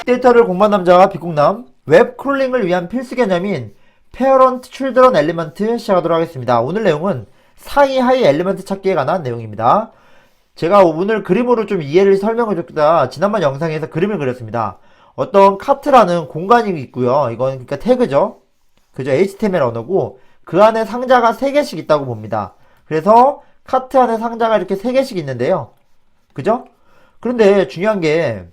데이터를 공부한 남자와 비공남, 웹 크롤링을 위한 필수 개념인 Parent Children 엘리먼트 시작하도록 하겠습니다. 오늘 내용은 상위 하위 엘리먼트 찾기에 관한 내용입니다. 제가 오늘 그림으로 좀 이해를 설명을 줬다 지난번 영상에서 그림을 그렸습니다. 어떤 카트라는 공간이 있고요. 이건 그러니까 태그죠. 그죠? HTML 언어고 그 안에 상자가 3개씩 있다고 봅니다. 그래서 카트 안에 상자가 이렇게 3개씩 있는데요. 그죠? 그런데 중요한 게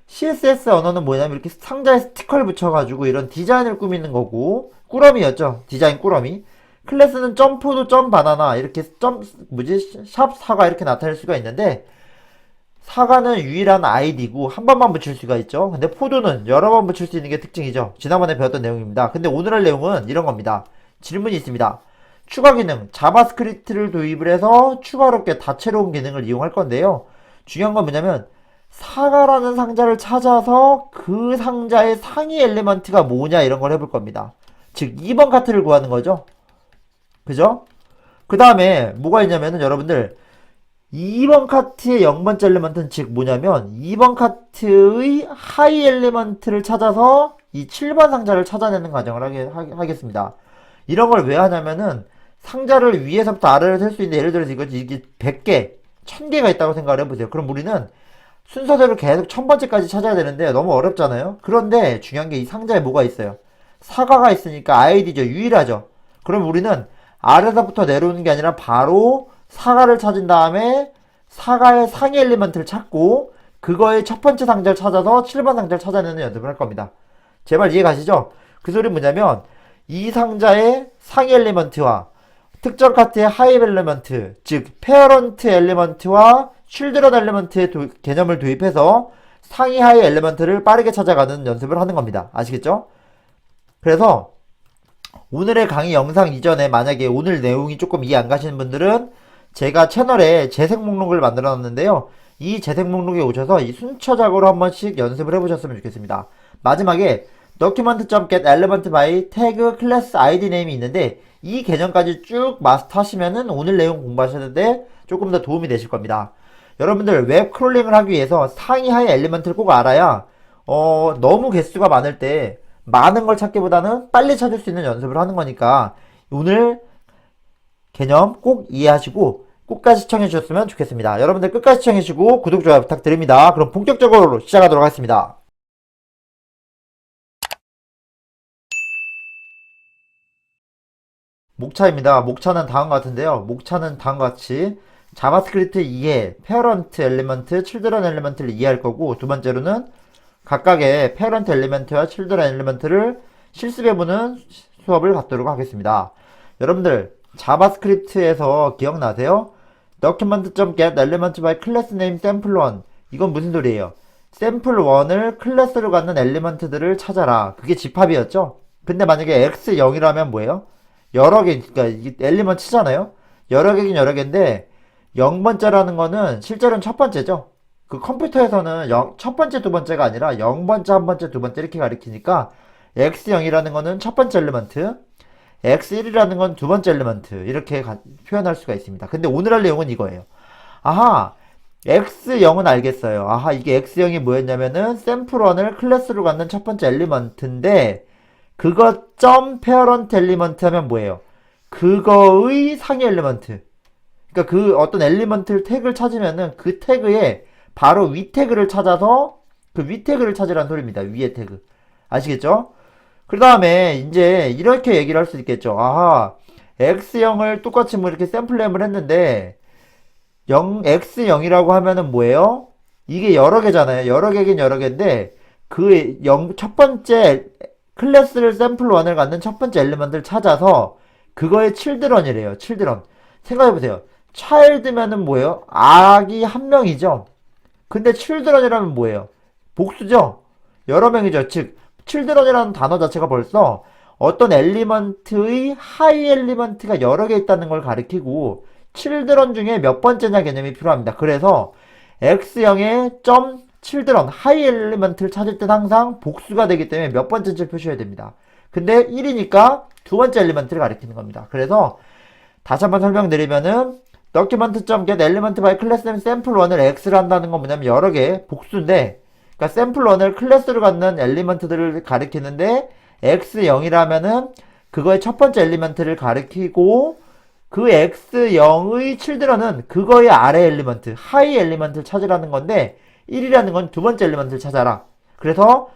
CSS 언어는 뭐냐면 이렇게 상자에 스티커를 붙여가지고 이런 디자인을 꾸미는 거고, 꾸러미였죠. 디자인 꾸러미. 클래스는 점포도 점바나나 이렇게 샵 사과 이렇게 나타낼 수가 있는데, 사과는 유일한 아이디고 한 번만 붙일 수가 있죠. 근데 포도는 여러 번 붙일 수 있는 게 특징이죠. 지난번에 배웠던 내용입니다. 근데 오늘 할 내용은 이런 겁니다. 질문이 있습니다. 추가 기능, 자바스크립트를 도입을 해서 추가롭게 다채로운 기능을 이용할 건데요. 중요한 건 뭐냐면 사과라는 상자를 찾아서 그 상자의 상위 엘리먼트가 뭐냐 이런 걸 해볼 겁니다. 즉 2번 카트를 구하는 거죠. 그죠? 그 다음에 뭐가 있냐면은 여러분들 2번 카트의 0번째 엘리먼트는 즉 뭐냐면 2번 카트의 하위 엘리먼트를 찾아서 이 7번 상자를 찾아내는 과정을 하겠습니다. 이런 걸 왜 하냐면은 상자를 위에서부터 아래로 셀 수 있는데, 예를 들어서 이게 100개, 1000개가 있다고 생각을 해보세요. 그럼 우리는 순서대로 계속 1000번째까지 찾아야 되는데 너무 어렵잖아요. 그런데 중요한 게 이 상자에 뭐가 있어요? 사과가 있으니까 아이디죠. 유일하죠. 그럼 우리는 아래서부터 내려오는 게 아니라 바로 사과를 찾은 다음에 사과의 상위 엘리먼트를 찾고 그거의 첫 번째 상자를 찾아서 7번 상자를 찾아내는 연습을 할 겁니다. 제발 이해 가시죠? 그 소리 뭐냐면 이 상자의 상위 엘리먼트와 특정 카트의 하위 엘리먼트, 즉 페어런트 엘리먼트와 칠드런 엘리먼트의 개념을 도입해서 상위 하위 엘리먼트를 빠르게 찾아가는 연습을 하는 겁니다. 아시겠죠? 그래서 오늘의 강의 영상 이전에 만약에 오늘 내용이 조금 이해 안 가시는 분들은 제가 채널에 재생 목록을 만들어 놨는데요. 이 재생 목록에 오셔서 이 순차적으로 한 번씩 연습을 해보셨으면 좋겠습니다. 마지막에 document.get element by tag class id name이 있는데 이 개념까지 쭉 마스터 하시면은 오늘 내용 공부하시는데 조금 더 도움이 되실 겁니다. 여러분들 웹 크롤링을 하기 위해서 상위 하위 엘리먼트를 꼭 알아야 너무 개수가 많을 때 많은 걸 찾기보다는 빨리 찾을 수 있는 연습을 하는 거니까 오늘 개념 꼭 이해하시고 끝까지 시청해 주셨으면 좋겠습니다. 여러분들 끝까지 시청해 주시고 구독, 좋아요 부탁드립니다. 그럼 본격적으로 시작하도록 하겠습니다. 목차입니다. 목차는 다음과 같은데요. 목차는 다음과 같이 자바스크립트 이해, 페어런트 엘리먼트, 칠드런 엘리먼트를 이해할 거고, 두 번째로는 각각의 페어런트 엘리먼트와 칠드런 엘리먼트를 실습해보는 수업을 갖도록 하겠습니다. 여러분들 자바스크립트에서 기억나세요? document.get element by class name sample1 이건 무슨 소리예요? sample1을 클래스로 갖는 엘리먼트들을 찾아라. 그게 집합이었죠? 근데 만약에 x0이라면 뭐예요? 여러 개, 그러니까 이게 엘리먼트잖아요? 여러 개긴 여러 개인데 0번째라는 거는 실제로는 첫 번째죠. 그 컴퓨터에서는 첫 번째, 두 번째가 아니라 0번째, 한 번째, 두 번째 이렇게 가리키니까 x0이라는 거는 첫 번째 엘리먼트, x1이라는 건 두 번째 엘리먼트 이렇게 표현할 수가 있습니다. 근데 오늘 할 내용은 이거예요. 아하, x0은 알겠어요. 아하, 이게 x0이 뭐였냐면은 샘플1을 클래스로 갖는 첫 번째 엘리먼트인데 그거 점 페어런트 엘리먼트 하면 뭐예요? 그거의 상위 엘리먼트. 그러니까 그 어떤 엘리먼트 태그를 찾으면은 그 태그에 바로 위 태그를 찾아서 그 위 태그를 찾으라는 소리입니다. 위의 태그. 아시겠죠? 그 다음에 이제 이렇게 얘기를 할 수 있겠죠. 아하, x0을 똑같이 뭐 이렇게 샘플램을 했는데 x0이라고 하면은 뭐예요? 이게 여러 개잖아요. 여러 개긴 여러 개인데 그 첫 번째 클래스를 샘플1을 갖는 첫 번째 엘리먼트를 찾아서 그거의 칠드런이래요. 칠드런. 생각해보세요. 차일드면은 뭐예요? 아기 한 명이죠. 근데 칠드런이라면 뭐예요? 복수죠? 여러 명이죠. 즉 칠드런이라는 단어 자체가 벌써 어떤 엘리먼트의 하위 엘리먼트가 여러 개 있다는 걸 가리키고 칠드런 중에 몇 번째냐 개념이 필요합니다. 그래서 x0의 점 칠드런 하위 엘리먼트를 찾을 땐 항상 복수가 되기 때문에 몇 번째인지를 표시해야 됩니다. 근데 1이니까 두 번째 엘리먼트를 가리키는 겁니다. 그래서 다시 한번 설명드리면은 document.get element by class name sample1을 x를 한다는 건 뭐냐면 여러 개 복수인데, 그러니까 sample1을 클래스로 갖는 엘리먼트들을 가리키는데 x0이라면은 그거의 첫 번째 엘리먼트를 가리키고 그 x0의 children은 그거의 아래 엘리먼트, 하이 엘리먼트를 찾으라는 건데 1이라는 건 두 번째 엘리먼트를 찾아라. 그래서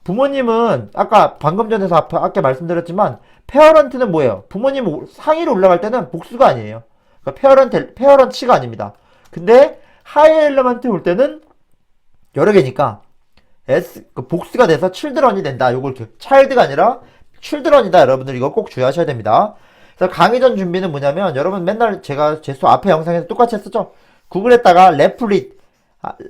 부모님은 아까 방금 전에서 아까 말씀드렸지만 페어런트는 뭐예요? 부모님 상위로 올라갈 때는 복수가 아니에요. 그러니까 페어런치가 아닙니다. 근데 하이 엘리먼트 올 때는 여러 개니까 복수가 돼서 children이 된다. 요걸 child가 아니라 children이다. 여러분들 이거 꼭 주의하셔야 됩니다. 그래서 강의 전 준비는 뭐냐면 여러분 맨날 제가 제수 앞에 영상에서 똑같이 했었죠. 구글에다가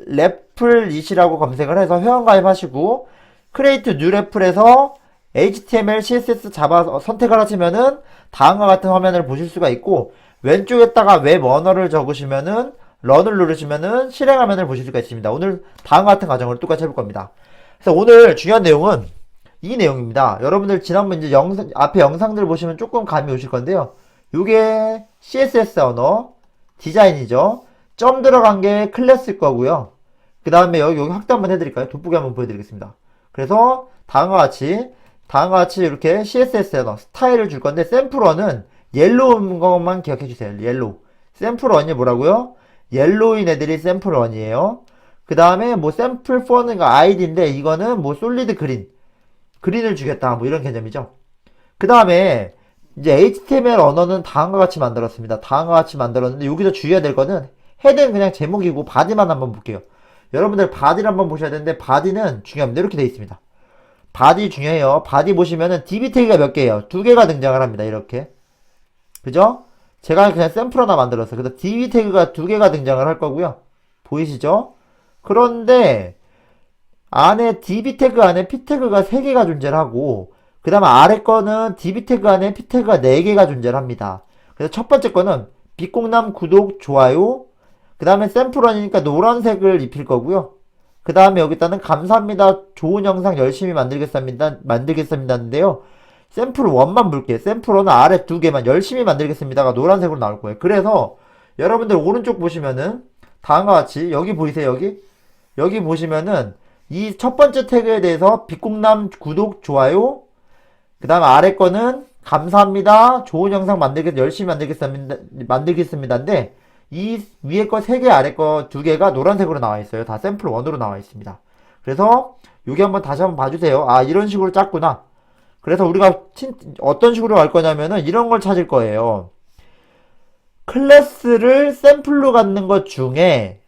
래플릿이라고 검색을 해서 회원가입하시고 create new 래플에서 HTML, CSS, 자바 선택을 하시면은 다음과 같은 화면을 보실 수가 있고 왼쪽에다가 웹 언어를 적으시면은 런을 누르시면은 실행 화면을 보실 수가 있습니다. 오늘 다음과 같은 과정을 똑같이 해볼 겁니다. 그래서 오늘 중요한 내용은 이 내용입니다. 여러분들 지난번 이제 앞에 영상들 보시면 조금 감이 오실 건데요. 요게 CSS 언어 디자인이죠. 점 들어간 게 클래스일 거고요. 그 다음에 여기 확대 한번 해드릴까요? 돋보기 한번 보여드리겠습니다. 그래서 다음과 같이 이렇게 CSS 언어 스타일을 줄 건데 샘플1은 옐로우인 것만 기억해 주세요. 옐로우. 샘플1이 뭐라고요? 옐로우인 애들이 샘플1이에요. 그 다음에 뭐 샘플4는 아이디인데 이거는 뭐 솔리드 그린을 주겠다. 뭐 이런 개념이죠. 그 다음에 이제 HTML 언어는 다음과 같이 만들었습니다. 다음과 같이 만들었는데 여기서 주의해야 될 거는 헤드는 그냥 제목이고 바디만 한번 볼게요. 여러분들 바디를 한번 보셔야 되는데 바디는 중요합니다. 이렇게 되어 있습니다. 바디 중요해요. 바디 보시면은 DB 태그가 몇 개예요? 두 개가 등장을 합니다. 이렇게. 그죠? 제가 그냥 샘플 하나 만들었어요. 그래서 DB 태그가 두 개가 등장을 할 거고요. 보이시죠? 그런데 안에 DB 태그 안에 P 태그가 3개가 존재를 하고 그 다음에 아래 거는 DB 태그 안에 P 태그가 4개가 존재를 합니다. 그래서 첫 번째 거는 빛공남 구독 좋아요 그 다음에 샘플1이니까 노란색을 입힐 거고요. 그 다음에 여기다는 감사합니다. 좋은 영상 열심히 만들겠습니다인데요. 샘플1만 볼게요. 샘플1은 아래 2개만 열심히 만들겠습니다가 노란색으로 나올 거예요. 그래서 여러분들 오른쪽 보시면은 다음과 같이 여기 보이세요. 여기 보시면은 이 첫 번째 태그에 대해서 빛공남 구독 좋아요 그 다음 아래 거는 감사합니다. 좋은 영상 열심히 만들겠습니다인데 이 위에 거 3개 아래 거 2개가 노란색으로 나와 있어요. 다 샘플 1으로 나와 있습니다. 그래서 여기 한번 다시 한번 봐주세요. 아 이런 식으로 짰구나. 그래서 우리가 어떤 식으로 갈 거냐면은 이런 걸 찾을 거예요. 클래스를 샘플로 갖는 것 중에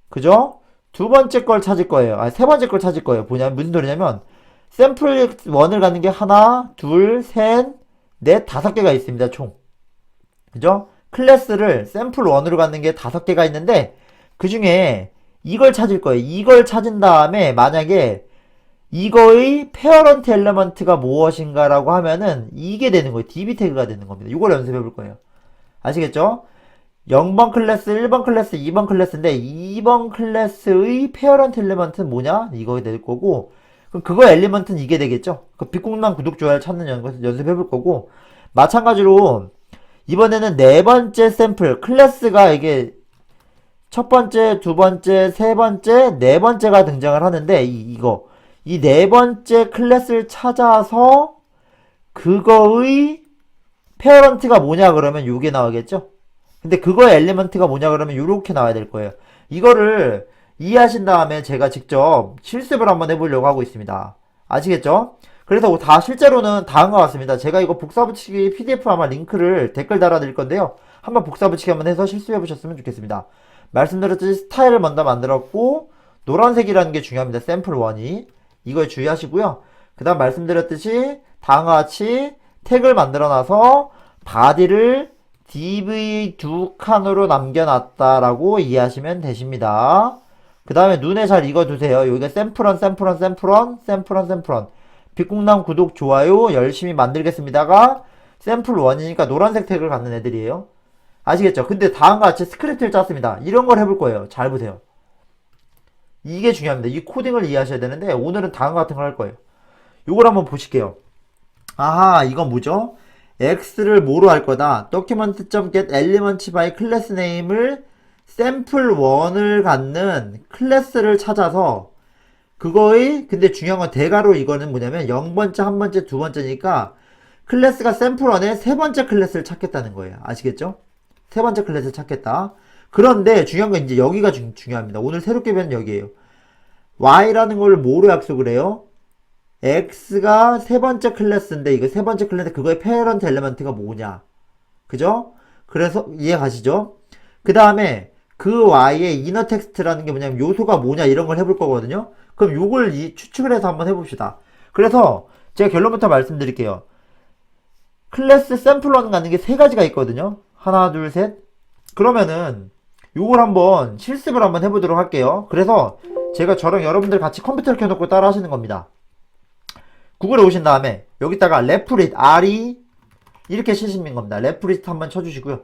그죠? 두 번째 걸 찾을 거예요. 세 번째 걸 찾을 거예요. 무슨 소리냐면 샘플 1을 갖는 게 하나, 둘, 셋, 넷, 5개가 있습니다. 총. 그죠? 클래스를 샘플 1으로 갖는 게 5개가 있는데 그 중에 이걸 찾을 거예요. 이걸 찾은 다음에 만약에 이거의 페어런트 엘리먼트가 무엇인가라고 하면은 이게 되는 거예요. DB 태그가 되는 겁니다. 이걸 연습해 볼 거예요. 아시겠죠? 0번 클래스, 1번 클래스, 2번 클래스인데 2번 클래스의 페어런트 엘리먼트는 뭐냐? 이거 될 거고 그럼 그거 엘리먼트는 이게 되겠죠? 그 빛공남 구독 좋아요 찾는 연습해 볼 거고 마찬가지로 이번에는 네 번째 샘플 클래스가 이게 첫 번째, 두 번째, 세 번째, 네 번째가 등장을 하는데 이 네 번째 클래스를 찾아서 그거의 페어런트가 뭐냐 그러면 요게 나오겠죠? 근데 그거의 엘리먼트가 뭐냐 그러면 요렇게 나와야 될 거예요. 이거를 이해하신 다음에 제가 직접 실습을 한번 해보려고 하고 있습니다. 아시겠죠? 그래서 실제로는 다음과 같습니다. 제가 이거 복사붙이기 PDF 아마 링크를 댓글 달아드릴 건데요. 한번 복사붙이기 한번 해서 실습해보셨으면 좋겠습니다. 말씀드렸듯이 스타일을 먼저 만들었고 노란색이라는 게 중요합니다. 샘플 1이. 이걸 주의하시고요. 그 다음 말씀드렸듯이 다음과 같이 태그를 만들어놔서 바디를 div 2칸으로 남겨놨다라고 이해하시면 되십니다. 그 다음에 눈에 잘 익어두세요. 여기가 샘플1 빛공남 구독 좋아요 열심히 만들겠습니다가 샘플 1이니까 노란색 태그를 갖는 애들이에요. 아시겠죠? 근데 다음과 같이 스크립트를 짰습니다. 이런 걸 해볼 거예요. 잘 보세요. 이게 중요합니다. 이 코딩을 이해하셔야 되는데 오늘은 다음과 같은 걸 할 거예요. 요걸 한번 보실게요. 아하 이건 뭐죠? x를 뭐로 할 거다. document.get element by class name을 sample1을 갖는 클래스를 찾아서 그거의 근데 중요한 건 대괄호 이거는 뭐냐면 0번째, 1번째, 2번째니까 클래스가 sample1의 세 번째 클래스를 찾겠다는 거예요. 아시겠죠? 세 번째 클래스를 찾겠다. 그런데 중요한 건 이제 여기가 중요합니다. 오늘 새롭게 배운 여기에요. y라는 걸 뭐로 약속을 해요? x가 세 번째 클래스인데 이거 세 번째 클래스인데 그거의 페어런트 엘리먼트가 뭐냐? 그죠? 그래서 이해 가시죠? 그 다음에 그 y의 이너 텍스트라는 게 뭐냐면 요소가 뭐냐 이런 걸 해볼 거거든요. 그럼 요걸 추측을 해서 한번 해봅시다. 그래서 제가 결론부터 말씀드릴게요. 클래스 샘플1 갖는 게 세 가지가 있거든요. 하나, 둘, 셋. 그러면은 요걸 한번 실습을 한번 해보도록 할게요. 그래서 제가 저랑 여러분들 같이 컴퓨터를 켜놓고 따라 하시는 겁니다. 구글에 오신 다음에 여기다가 레프릿 RE 이렇게 치시는 겁니다. 레프릿 한번 쳐주시고요.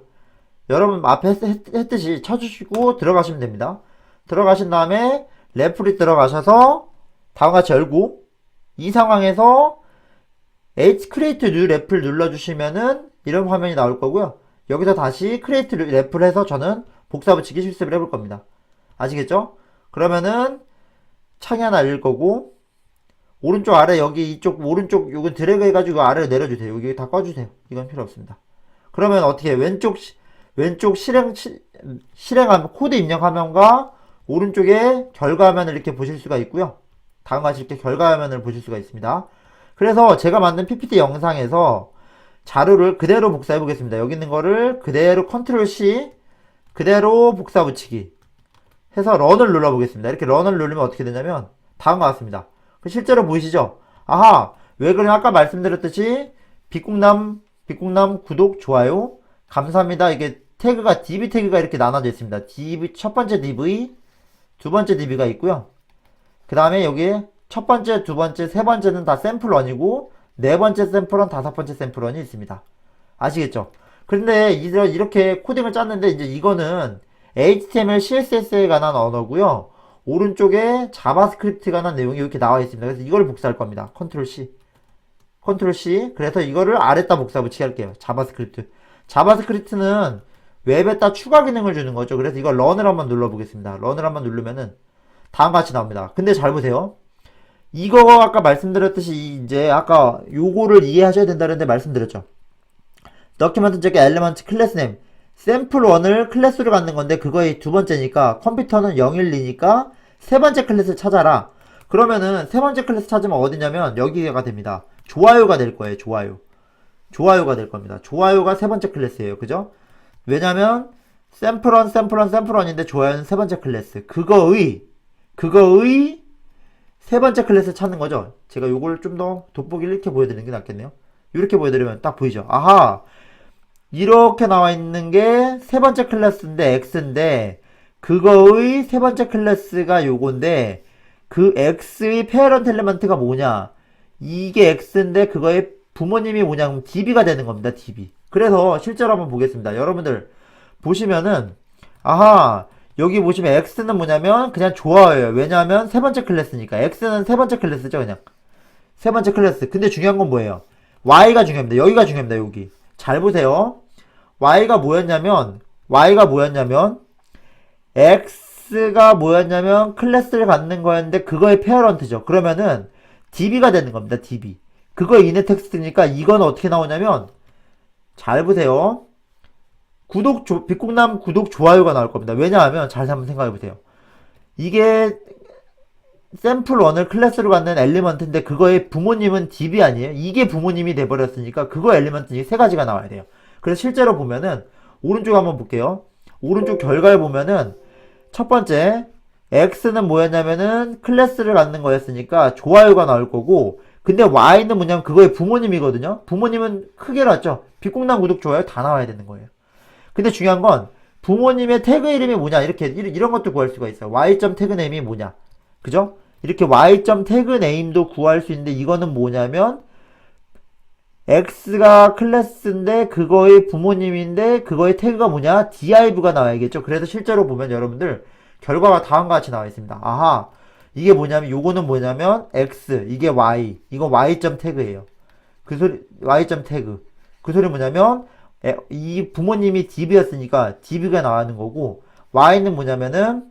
여러분 앞에 했듯이 쳐주시고 들어가시면 됩니다. 들어가신 다음에 레프릿 들어가셔서 다음과 같이 열고 이 상황에서 H create new 랩을 눌러주시면은 이런 화면이 나올 거고요. 여기서 다시 create 랩을 해서 저는 복사 붙이기 실습을 해볼 겁니다. 아시겠죠? 그러면은 창이 하나 열릴 거고 오른쪽 아래 여기 이쪽 오른쪽 요건 드래그 해가지고 아래로 내려주세요. 여기 다 꺼주세요. 이건 필요 없습니다. 그러면 어떻게 왼쪽 실행하면 코드 입력 화면과 오른쪽에 결과 화면을 이렇게 보실 수가 있고요. 다음과 같이 이렇게 결과 화면을 보실 수가 있습니다. 그래서 제가 만든 PPT 영상에서 자료를 그대로 복사해 보겠습니다. 여기 있는 거를 그대로 컨트롤 C 그대로 복사 붙이기 해서 런을 눌러 보겠습니다. 이렇게 런을 누르면 어떻게 되냐면 다음과 같습니다. 실제로 보이시죠? 아하, 왜 그래? 아까 말씀드렸듯이 빛국남 구독 좋아요 감사합니다. 이게 태그가 DB 태그가 이렇게 나눠져 있습니다. DB 첫 번째 DV 두 번째 DB가 있고요. 그 다음에 여기에 첫 번째, 두 번째, 세 번째는 다 샘플1이고 네 번째 샘플1, 다섯 번째 샘플1이 있습니다. 아시겠죠? 그런데 이렇게 코딩을 짰는데 이제 이거는 HTML, CSS에 관한 언어고요. 오른쪽에 자바스크립트에 관한 내용이 이렇게 나와 있습니다. 그래서 이걸 복사할 겁니다. 컨트롤 C. 컨트롤 C. 그래서 이거를 아래다 복사 붙이게 할게요. 자바스크립트. 자바스크립트는 웹에다 추가 기능을 주는 거죠. 그래서 이걸 런을 한번 눌러보겠습니다. 런을 한번 누르면은 다음과 같이 나옵니다. 근데 잘 보세요. 이거 아까 말씀드렸듯이 이제 아까 요거를 이해하셔야 된다는데 말씀드렸죠. document element 클래스 네임 샘플1을 클래스로 갖는 건데 그거의 두 번째니까 컴퓨터는 012니까 세 번째 클래스 찾아라. 그러면은 세 번째 클래스 찾으면 어디냐면 여기가 됩니다. 좋아요가 될 거예요. 좋아요가 될 겁니다. 좋아요가 세 번째 클래스예요. 그죠? 왜냐면 샘플1인데 좋아요는 세 번째 클래스. 그거의 세 번째 클래스 찾는 거죠. 제가 요걸 좀 더 돋보기를 이렇게 보여드리는 게 낫겠네요. 이렇게 보여드리면 딱 보이죠. 아하, 이렇게 나와 있는 게 세 번째 클래스인데 x인데 그거의 세 번째 클래스가 요건데 그 x의 페어런트 엘리먼트가 뭐냐? 이게 x인데 그거의 부모님이 뭐냐? 그럼 db가 되는 겁니다. db. 그래서 실제로 한번 보겠습니다. 여러분들 보시면은 아하, 여기 보시면 x는 뭐냐면 그냥 좋아요예요. 왜냐하면 세 번째 클래스니까. x는 세 번째 클래스죠. 그냥 세 번째 클래스. 근데 중요한 건 뭐예요? y가 중요합니다. 여기가 중요합니다. 여기 잘 보세요. y가 뭐였냐면 x가 뭐였냐면 클래스를 갖는 거였는데 그거의 페어런트죠. 그러면은 db가 되는 겁니다. db. 그거 이네 텍스트니까 이건 어떻게 나오냐면 잘 보세요. 빛국남 구독 좋아요가 나올 겁니다. 왜냐하면 잘 한번 생각해 보세요. 이게 샘플1을 클래스로 갖는 엘리먼트인데 그거의 부모님은 db 아니에요? 이게 부모님이 돼버렸으니까 그거 엘리먼트 세 가지가 나와야 돼요. 그래서 실제로 보면은 오른쪽 한번 볼게요. 오른쪽 결과를 보면은 첫 번째 x는 뭐였냐면은 클래스를 갖는 거였으니까 좋아요가 나올 거고 근데 y는 뭐냐면 그거의 부모님이거든요. 부모님은 크게 났죠. 빛국남 구독 좋아요 다 나와야 되는 거예요. 근데 중요한 건 부모님의 태그 이름이 뭐냐 이런 것도 구할 수가 있어요. y.태그 네임이 뭐냐 그죠? 이렇게 y.태그 네임도 구할 수 있는데 이거는 뭐냐면 x가 클래스인데 그거의 부모님인데 그거의 태그가 뭐냐 div가 나와야겠죠. 그래서 실제로 보면 여러분들 결과가 다음과 같이 나와 있습니다. 아하, 이게 뭐냐면 요거는 뭐냐면 x 이게 y 이거 y.태그예요. y.태그 그 소리 뭐냐면 이 부모님이 DB였으니까 DB가 나가는 거고, Y는 뭐냐면은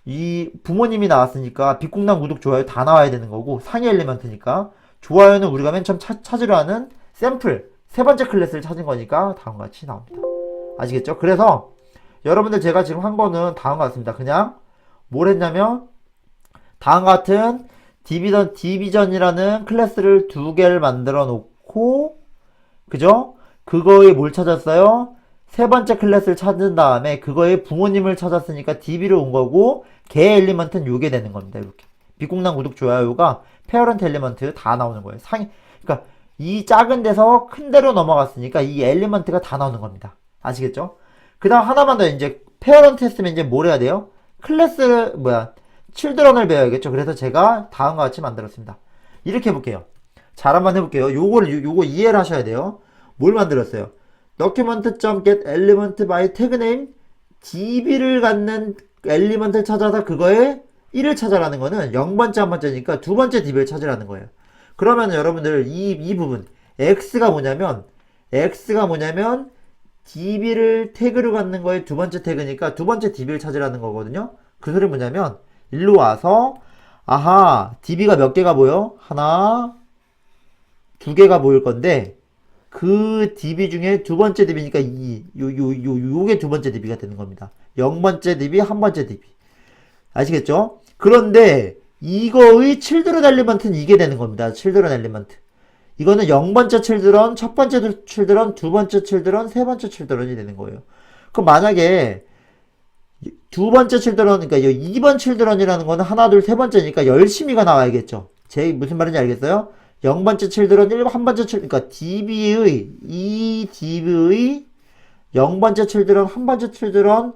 이 부모님이 나왔으니까 빛공남 구독 좋아요 다 나와야 되는 거고, 상위 엘리먼트니까 좋아요는 우리가 맨 처음 찾으려 하는 샘플 세 번째 클래스를 찾은 거니까 다음과 같이 나옵니다. 아시겠죠? 그래서 여러분들 제가 지금 한 거는 다음과 같습니다. 그냥 뭘 했냐면 다음과 같은 디비전이라는 클래스를 두 개를 만들어 놓고, 그죠? 그거에 뭘 찾았어요? 세 번째 클래스를 찾은 다음에 그거에 부모님을 찾았으니까 DB로 온 거고, 개 엘리먼트는 요게 되는 겁니다. 이렇게 빛공남 구독 좋아요가 페어런트 엘리먼트 다 나오는 거예요. 그러니까 이 작은 데서 큰 데로 넘어갔으니까 이 엘리먼트가 다 나오는 겁니다. 아시겠죠? 그 다음 하나만 더, 이제 페어런트 했으면 이제 뭘 해야 돼요? 클래스 칠드런을 배워야겠죠. 그래서 제가 다음과 같이 만들었습니다. 이렇게 해볼게요. 잘 한번 해볼게요. 요거 이해를 하셔야 돼요. 뭘 만들었어요? document.get element by tag name, db를 갖는 엘리먼트를 찾아서 그거에 1을 찾아라는 거는 0번째 1번째니까 두 번째 db를 찾으라는 거예요. 그러면 여러분들 이 부분 x가 뭐냐면 db를 태그로 갖는 거에 두 번째 태그니까 두 번째 db를 찾으라는 거거든요. 그 소리 뭐냐면 일로 와서, 아하, db가 몇 개가 보여? 하나, 두 개가 보일 건데, 그 db 중에 두 번째 db니까 요게 두 번째 db가 되는 겁니다. 0번째 db, 한 번째 db. 아시겠죠? 그런데 이거의 칠드런 엘리먼트는 이게 되는 겁니다. 칠드런 엘리먼트. 이거는 0번째 칠드런, 첫 번째 칠드런, 두 번째 칠드런, 세 번째 칠드런이 되는 거예요. 그럼 만약에 두 번째 칠드런, 그러니까 2번 칠드런이라는 거는 하나, 둘, 세 번째니까 열심히가 나와야겠죠. 제 무슨 말인지 알겠어요? 0번째 칠드런, 한 번째 그러니까 이 DB의 0번째 칠드런, 한 번째 칠드런,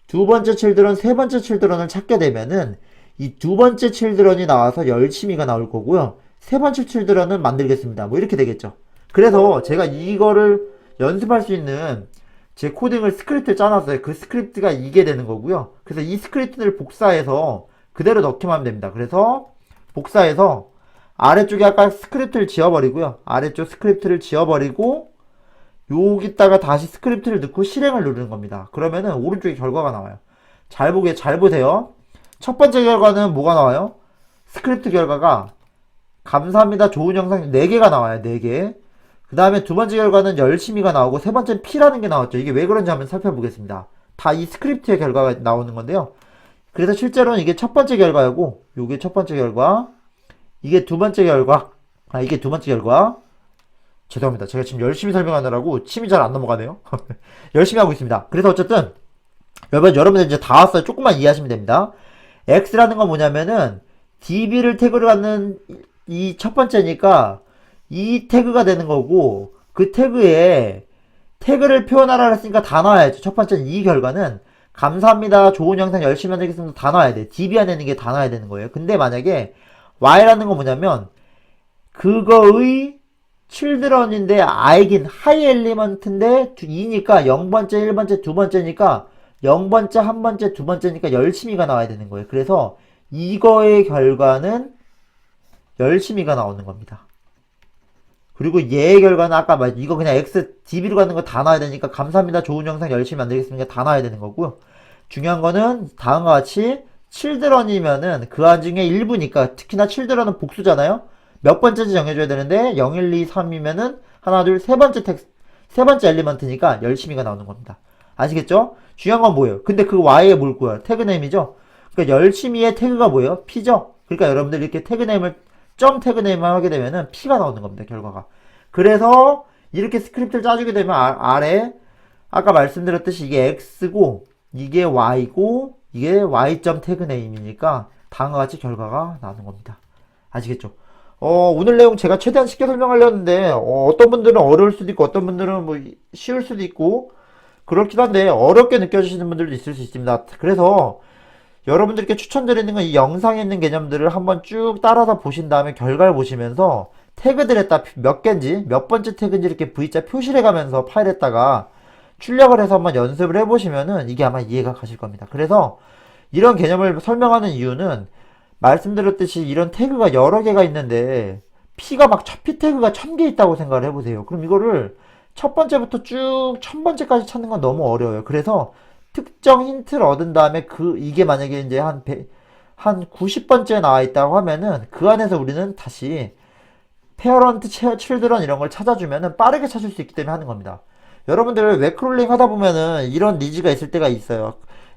두 번째 칠드런, 세 번째 칠드런을 찾게 되면은 이 두 번째 칠드런이 나와서 열심히가 나올 거고요. 세 번째 칠드런은 만들겠습니다. 뭐 이렇게 되겠죠. 그래서 제가 이거를 연습할 수 있는 제 코딩을 스크립트를 짜놨어요. 그 스크립트가 이게 되는 거고요. 그래서 이 스크립트를 복사해서 그대로 넣기만 하면 됩니다. 그래서 복사해서 아래쪽에 아까 스크립트를 지워버리고요. 아래쪽 스크립트를 지워버리고 여기다가 다시 스크립트를 넣고 실행을 누르는 겁니다. 그러면은 오른쪽에 결과가 나와요. 잘 보세요. 첫 번째 결과는 뭐가 나와요? 스크립트 결과가 감사합니다 좋은 영상 4개가 나와요. 4개. 그 다음에 두 번째 결과는 열심히가 나오고, 세 번째는 P라는 게 나왔죠. 이게 왜 그런지 한번 살펴보겠습니다. 다 이 스크립트의 결과가 나오는 건데요. 그래서 실제로는 이게 첫 번째 결과이고, 요게 첫 번째 결과, 이게 두 번째 결과, 이게 두 번째 결과. 죄송합니다. 제가 지금 열심히 설명하느라고 침이 잘 안 넘어가네요. 열심히 하고 있습니다. 그래서 어쨌든 여러분들 이제 다 왔어요. 조금만 이해하시면 됩니다. X라는 건 뭐냐면은 DB를 태그를 갖는 이 첫 번째니까 이 태그가 되는 거고, 그 태그에 태그를 표현하라 했으니까 다 나와야죠. 첫 번째는 이 결과는 감사합니다 좋은 영상 열심히 만들겠습니다 다 나와야 돼. DB 안에 있는 게 다 나와야 되는 거예요. 근데 만약에 Y라는 건 뭐냐면 그거의 칠드런인데 I긴 하이 엘리먼트인데 2니까 0번째 1번째 두 번째니까 0번째 한 번째 두 번째니까 열심히가 나와야 되는 거예요. 그래서 이거의 결과는 열심히가 나오는 겁니다. 그리고 얘의 결과는 아까 이거 그냥 X, DB로 가는 거 다 나와야 되니까 감사합니다 좋은 영상 열심히 만들겠습니다 다 나와야 되는 거고요. 중요한 거는 다음과 같이 칠드런이면은 그 안중에 일부니까, 특히나 칠드런은 복수잖아요. 몇 번째인지 정해줘야 되는데 0, 1, 2, 3이면은 하나, 둘, 세 번째 엘리먼트니까 열심히가 나오는 겁니다. 아시겠죠? 중요한 건 뭐예요? 근데 그 Y에 뭘 구해요? 태그네임이죠? 그러니까 열심히의 태그가 뭐예요? P죠? 그러니까 여러분들 이렇게 태그네임을 태그네임을 하게 되면은 P가 나오는 겁니다. 결과가. 그래서 이렇게 스크립트를 짜주게 되면 아래 아까 말씀드렸듯이 이게 X고 이게 Y고 이게 Y.태그네임이니까 다음과 같이 결과가 나오는 겁니다. 아시겠죠? 오늘 내용 제가 최대한 쉽게 설명하려는데 어떤 분들은 어려울 수도 있고 어떤 분들은 뭐 쉬울 수도 있고 그렇긴 한데 어렵게 느껴지시는 분들도 있을 수 있습니다. 그래서 여러분들께 추천드리는 건 이 영상에 있는 개념들을 한번 쭉 따라서 보신 다음에 결과를 보시면서 태그들에다 몇 개인지 몇 번째 태그인지 이렇게 V자 표시를 해가면서 파일에다가 출력을 해서 한번 연습을 해보시면은 이게 아마 이해가 가실 겁니다. 그래서 이런 개념을 설명하는 이유는 말씀드렸듯이 이런 태그가 여러 개가 있는데 P가 P 태그가 1000개 있다고 생각을 해보세요. 그럼 이거를 첫 번째부터 쭉 1000번째까지 찾는 건 너무 어려워요. 그래서 특정 힌트를 얻은 다음에 이게 만약에 이제 한 90번째 나와 있다고 하면은 그 안에서 우리는 다시 페어런트, 칠드런 이런 걸 찾아주면은 빠르게 찾을 수 있기 때문에 하는 겁니다. 여러분들 웹크롤링 하다 보면은 이런 니즈가 있을 때가 있어요.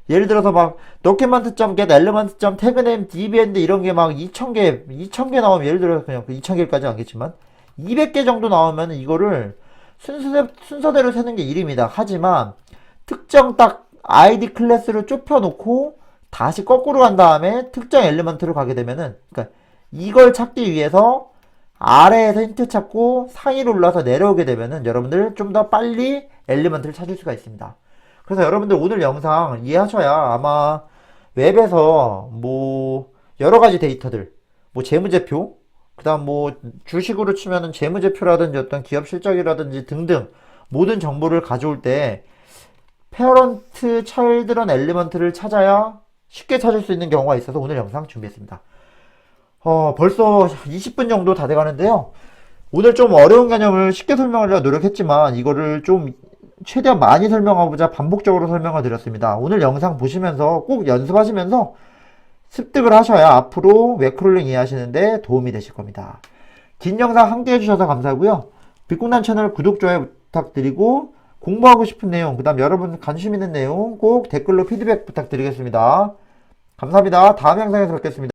예를 들어서 막 document.get, element.tagname, dband 이런 게 막 2000개 나오면 예를 들어서 그냥 2000개까지 안겠지만 200개 정도 나오면 이거를 순서대로 세는 게 일입니다. 하지만 특정 딱 id 클래스를 좁혀놓고 다시 거꾸로 간 다음에 특정 엘리먼트로 가게 되면은 그러니까 이걸 찾기 위해서 아래에서 힌트 찾고 상위로 올라서 내려오게 되면은 여러분들 좀 더 빨리 엘리먼트를 찾을 수가 있습니다. 그래서 여러분들 오늘 영상 이해하셔야 아마 웹에서 뭐 여러 가지 데이터들, 뭐 재무제표, 그 다음 뭐 주식으로 치면은 재무제표라든지 어떤 기업 실적이라든지 등등 모든 정보를 가져올 때 페어런트, 차일드런 엘리먼트를 찾아야 쉽게 찾을 수 있는 경우가 있어서 오늘 영상 준비했습니다. 벌써 20분 정도 다 돼가는데요. 오늘 좀 어려운 개념을 쉽게 설명하려고 노력했지만 이거를 좀 최대한 많이 설명하고자 반복적으로 설명을 드렸습니다. 오늘 영상 보시면서 꼭 연습하시면서 습득을 하셔야 앞으로 웹크롤링 이해하시는데 도움이 되실 겁니다. 긴 영상 함께 해주셔서 감사하고요. 빅공단 채널 구독, 좋아요 부탁드리고 공부하고 싶은 내용, 그 다음 여러분 관심 있는 내용 꼭 댓글로 피드백 부탁드리겠습니다. 감사합니다. 다음 영상에서 뵙겠습니다.